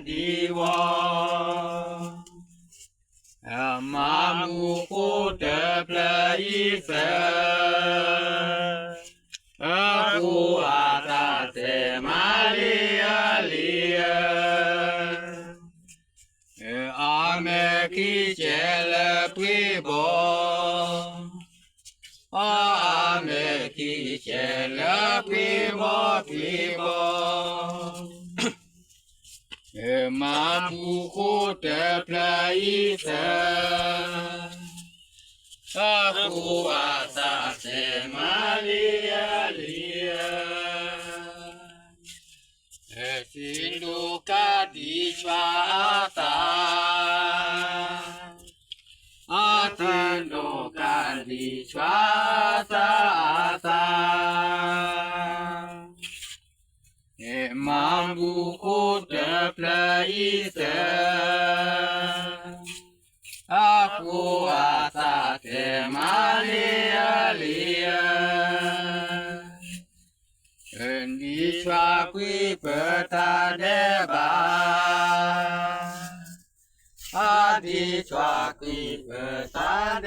ดีวะมามุขุเตเพลยิเสกูอาตาเสมาลีอาลีอาเมกิเจลปิโบอาเมกิเจลปิโบปิโบมาบุคุเตเพลยิเสกูอาตาเสมาลีอาลีสิลูกาดิชวาตาอาทินโลกาดิชวาตามาบุคุเตเพลยิเสกูอาตาเสมาลีอาลีนิชวาปิเปตาเดบาอาดิชวาปิเปตาเด